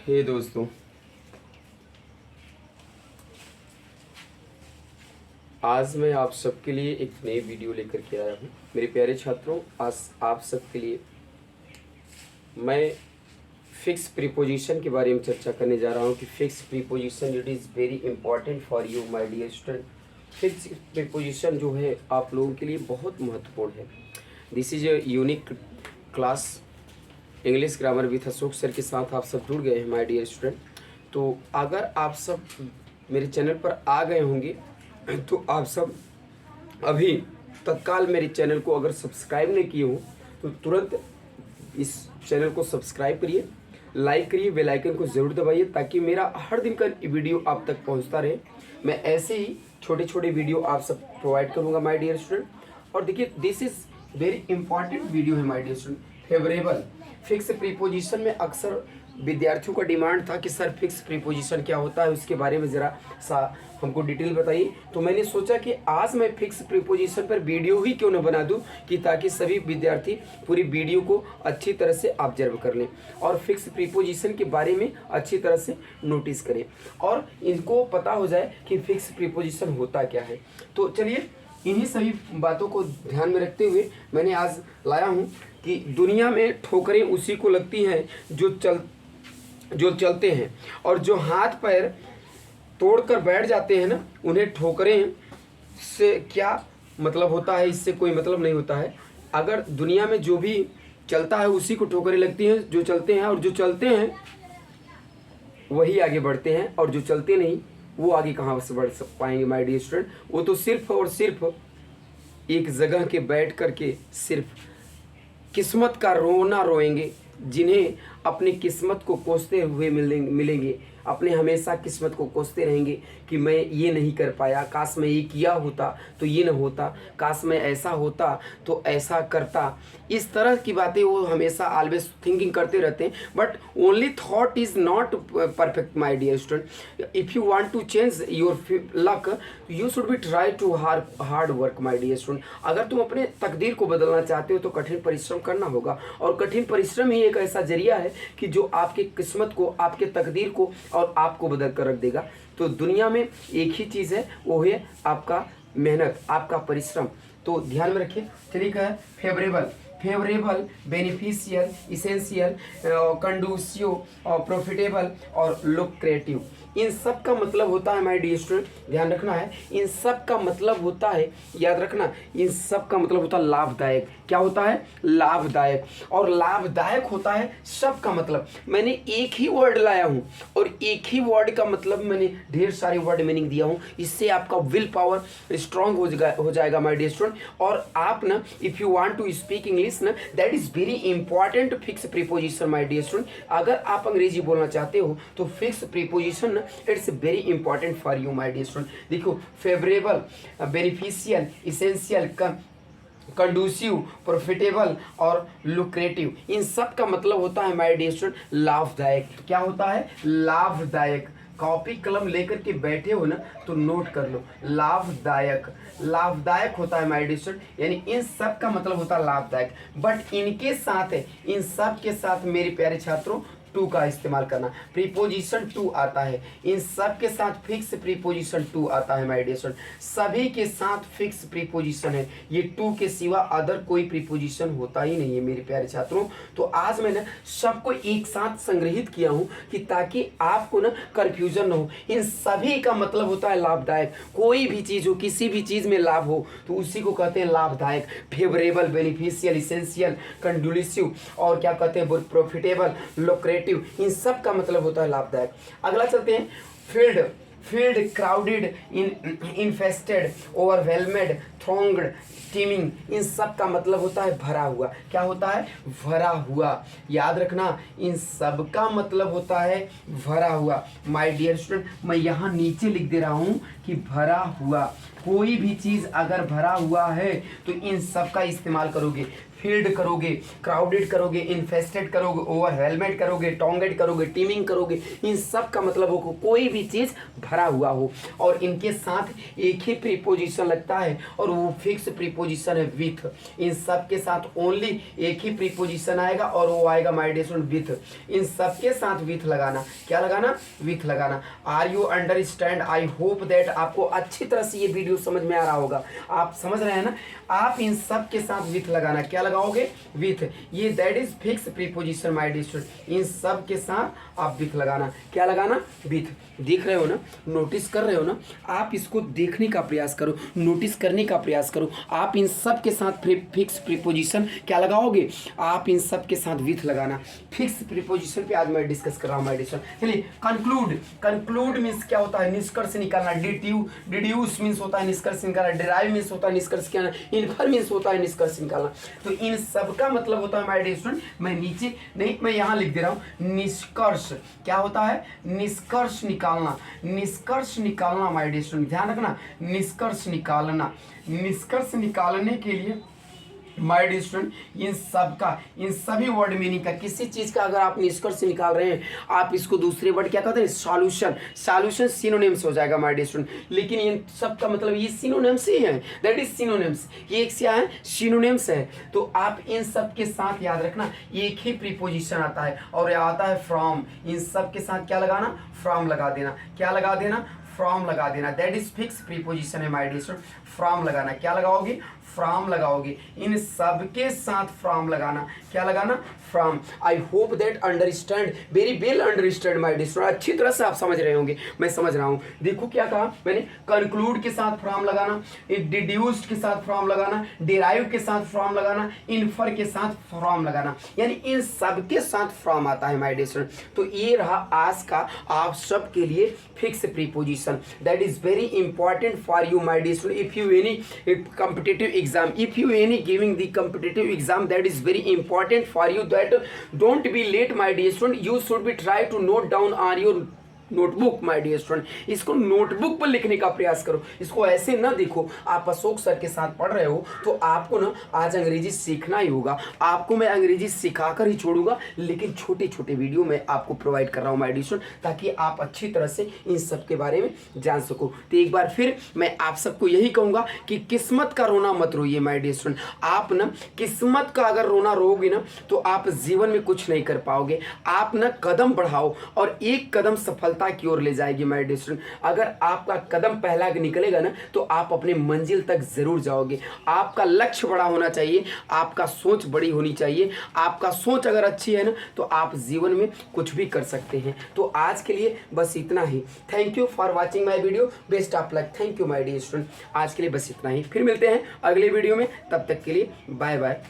हे दोस्तों, आज मैं आप सबके लिए एक नई वीडियो लेकर के आया हूँ। मेरे प्यारे छात्रों, आज आप सबके लिए मैं फिक्स प्रीपोजिशन के बारे में चर्चा करने जा रहा हूँ कि fix preposition it is very important for you my dear student. Fix preposition जो है आप लोगों के लिए बहुत महत्वपूर्ण है। This is a unique class English grammar with Ashok sir के साथ आप सब जुड़ गए हैं माय डियर स्टूडेंट। तो अगर आप सब मेरे चैनल पर आ गए होंगे तो आप सब अभी तत्काल मेरे चैनल को अगर सब्सक्राइब नहीं किए हो तो तुरंत इस चैनल को सब्सक्राइब करिए, लाइक करिए, बेल आइकन को ज़रूर दबाइए ताकि मेरा हर दिन का वीडियो आप तक पहुंचता रहे। मैं ऐसे ही छोटे छोटे वीडियो आप सब प्रोवाइड करूंगा माय डियर स्टूडेंट। और देखिए, this is very important video है my dear student. Favourable fix preposition में अक्सर विद्यार्थियों का डिमांड था कि सर फिक्स प्रीपोजिशन क्या होता है, उसके बारे में ज़रा सा हमको डिटेल बताइए। तो मैंने सोचा कि आज मैं फिक्स प्रीपोजिशन पर वीडियो ही क्यों न बना दूं कि ताकि सभी विद्यार्थी पूरी वीडियो को अच्छी तरह से ऑब्जर्व कर लें और फिक्स प्रीपोजिशन के बारे में अच्छी तरह से नोटिस करें और इनको पता हो जाए कि फिक्स प्रीपोजिशन होता क्या है। तो चलिए, इन्हीं सभी बातों को ध्यान में रखते हुए मैंने आज लाया हूँ कि दुनिया में ठोकरें उसी को लगती हैं जो चलते हैं, और जो हाथ पैर तोड़कर बैठ जाते हैं ना, उन्हें ठोकरें से क्या मतलब होता है, इससे कोई मतलब नहीं होता है। अगर दुनिया में जो भी चलता है उसी को ठोकरें लगती हैं, जो चलते हैं, और जो चलते हैं वही आगे बढ़ते हैं, और जो चलते नहीं वो आगे कहाँ से बढ़ पाएंगे माय डियर स्टूडेंट। वो तो सिर्फ और सिर्फ एक जगह के बैठ कर के सिर्फ किस्मत का रोना रोएंगे, जिन्हें अपनी किस्मत को कोसते हुए मिलेंगे, अपने हमेशा किस्मत को कोसते रहेंगे कि मैं ये नहीं कर पाया, काश मैं ये किया होता तो ये न होता, काश मैं ऐसा होता तो ऐसा करता। इस तरह की बातें वो हमेशा ऑलवेज थिंकिंग करते रहते हैं। But only thought is not perfect my dear student. If you want to change your luck you should be try to hard work my dear student. अगर तुम अपने तकदीर को बदलना चाहते हो तो कठिन परिश्रम करना होगा, और कठिन परिश्रम ही एक ऐसा जरिया है कि जो आपकी किस्मत को, आपके तकदीर को और आपको बदल कर रख देगा। तो दुनिया में एक ही चीज़ है, वो है आपका मेहनत, आपका परिश्रम। तो ध्यान में रखिए। चलिए, क्या है favourable, beneficial, essential, conducive, profitable और लुक्रेटिव। इन सब का मतलब होता है माय डियर स्टूडेंट, ध्यान रखना है, इन सब का मतलब होता है, याद रखना, इन सब का मतलब होता है लाभदायक। क्या होता है? लाभदायक। और लाभदायक होता है सब का मतलब। मैंने एक ही वर्ड लाया हूँ और एक ही वर्ड का मतलब मैंने ढेर सारे वर्ड मीनिंग दिया हूँ। इससे आपका विल पावर स्ट्रांग हो जाएगा माय डियर स्टूडेंट। और आप ना, if you want to speak English ना, that is very important fix preposition my dear student. अगर आप अंग्रेजी बोलना चाहते हो तो फिक्स प्रीपोजिशन ना, it's very important for you my dear student. देखो, favourable, beneficial, essential, conducive, profitable और लुक्रेटिव, इन सब का मतलब होता है माय डियर स्टूडेंट लाभदायक। क्या होता है? लाभदायक। कॉपी कलम लेकर के बैठे हो ना तो नोट कर लो, लाभदायक। लाभदायक होता है माय डियर स्टूडेंट, यानी इन सब का मतलब होता है लाभदायक। बट इनके साथ है, इन सब के साथ मेरे प्यारे छात्रों टू का इस्तेमाल करना। प्रीपोजिशन टू आता है, इन सब के साथ फिक्स प्रीपोजिशन टू आता है माय डियर स्टूडेंट। सभी के साथ फिक्स प्रीपोजिशन है, ये टू के सिवा अदर कोई प्रीपोजिशन होता ही नहीं है मेरे प्यारे छात्रों। तो आज मैंने सबको एक साथ संग्रहित किया हूं कि ताकि आपको ना कंफ्यूजन न हो। इन सभी का मतलब होता है लाभदायक। कोई भी चीज हो, किसी भी चीज में लाभ हो तो उसी को कहते हैं लाभदायक। फेवरेबल, बेनिफिशियल, इसेंशियल, कंडूसिव और क्या कहते हैं प्रॉफिटेबल, लुक्रेटिव, इन सब का मतलब होता है लाभदायक। अगला चलते हैं, फील्ड, क्राउडेड, इन्फेस्टेड, ओवरवेलमेड, थ्रोंग्ड, टीमिंग, इन सब का मतलब होता है भरा हुआ। क्या होता है? भरा हुआ। याद रखना, इन सब का मतलब होता है भरा हुआ माय डियर स्टूडेंट। मैं यहाँ नीचे लिख दे रहा हूँ कि भरा हुआ। कोई भी चीज़ अगर भरा हुआ है तो इन सब का इस्तेमाल करोगे। फील्ड करोगे, क्राउडेड करोगे, इन्फेस्टेड करोगे, ओवरवेलमेड करोगे, टोंगेड करोगे, टीमिंग करोगे, इन सब का मतलब हो कोई भी चीज़ भरा हुआ हो और इनके साथ एक ही प्रीपोजिशन लगता है और वो फिक्स प्रीपोजिशन है विथ। इन सब के साथ ओनली एक ही प्रीपोजिशन आएगा और वो आएगा माय डियर स्टूडेंट विथ। इन सब के साथ विथ लगाना, क्या लगाना, विथ लगाना। Are you understand? I hope that आपको अच्छी तरह से ये वीडियो समझ में आ रहा होगा। आप समझ रहे हैं ना? आप इन सब के साथ विथ लगाना, क्या लगाओगे, विथ। ये that is fix preposition my dear student. इन सब के साथ आप विथ लगाना, क्या लगाना, विथ। देख रहे हो ना, नोटिस कर रहे हो ना? आप इसको देखने का प्रयास करो, नोटिस करने का प्रयास करो। आप इन सब के साथ फिक्स प्रीपोजिशन क्या लगाओगे, आप इन सब के साथ विथ लगाना। फिक्स प्रीपोजिशन पे आज मैं डिस्कस कर रहा हूँ माय डियर स्टूडेंट। चलिए कंक्लूड। कंक्लूड मीन्स क्या होता है, निष्कर्ष निकालना। डिड्यूस मीन्स होता है निष्कर्ष निकालना। डिराइव मीन्स होता है निष्कर्ष निकालना। इन्फर मीन्स होता है निष्कर्ष निकालना। तो इन सब का मतलब होता है माय डियर स्टूडेंट, मैं नीचे नहीं, मैं यहाँ लिख दे रहा हूँ, निष्कर्ष। क्या होता है, निष्कर्ष निकालना। निष्कर्ष निकालना माय डियर स्टूडेंट, ध्यान रखना, निष्कर्ष निकालना। निष्कर्ष निकालने के लिए माय डियर स्टूडेंट इन सब का, इन सभी वर्ड मीनिंग का, किसी चीज का अगर आप निष्कर्ष निकाल रहे हैं, आप इसको दूसरे वर्ड क्या कहते हैं, सॉल्यूशन। सॉल्यूशन सिनोनिम्स हो जाएगा माय डियर स्टूडेंट। लेकिन इन सब का मतलब ये सिनोनिम्स ही है, दैट इज सिनोनिम्स। ये एक क्या है, सिनोनिम्स है। तो आप इन सब के साथ याद रखना एक ही प्रीपोजिशन आता है और आता है फ्रॉम। इन सब के साथ क्या लगाना, फ्रॉम लगा देना। क्या लगा देना, फ्रॉम लगा देना। दैट इज फिक्स प्रीपोजिशन है माय डियर स्टूडेंट। फ्रॉम लगाना, क्या लगाओगे, फ्रॉम लगाओगे। इन सब के साथ फ्रॉम लगाना, क्या लगाना, from. I hope that understand, very well understand my dear student. अच्छी तरह से आप समझ रहे होंगे, मैं समझ रहा हूँ। देखो क्या कहा मैंने, कंक्लूड के साथ फ्रॉम लगाना, डिड्यूस्ड के साथ फ्रॉम लगाना, डिराइव के साथ फ्रॉम लगाना, इन्फर के साथ फ्रॉम लगाना, यानी इन सब के साथ फ्रॉम आता है माय डियर स्टूडेंट। तो ये रहा आज का आप सब के लिए fix preposition, that is very important for you my dear student. If you any competitive exam, if you any giving the competitive exam, that is very important for you, that don't be late my dear student. You should be try to note down on your notebook my dear student. इसको notebook पर लिखने का प्रयास करो, इसको ऐसे ना देखो आप अशोक सर के साथ पढ़ रहे हो तो आपको ना आज अंग्रेजी सीखना ही होगा। आपको मैं अंग्रेजी सिखाकर ही छोड़ूंगा, लेकिन छोटे छोटे वीडियो मैं आपको प्रोवाइड कर रहा हूँ माय डियर स्टूडेंट, ताकि आप अच्छी तरह से इन सब के बारे में जान सको। तो एक बार फिर मैं आप सबको यही कहूँगा कि किस्मत का रोना मत रोइए माय डियर स्टूडेंट। आप ना किस्मत का अगर रोना रोओगे ना तो आप जीवन में कुछ नहीं कर पाओगे। आप ना कदम बढ़ाओ और एक कदम सफलता की ओर ले जाएगी माय डियर स्टूडेंट। अगर आपका कदम पहला निकलेगा ना तो आप अपने मंजिल तक जरूर जाओगे। आपका लक्ष्य बड़ा होना चाहिए, आपका सोच बड़ी होनी चाहिए। आपका सोच अगर अच्छी है ना तो आप जीवन में कुछ भी कर सकते हैं। तो आज के लिए बस इतना ही। Thank you for watching my video, best of luck. Thank you my dear student. आज के लिए बस इतना ही, फिर मिलते हैं अगले वीडियो में, तब तक के लिए बाय बाय।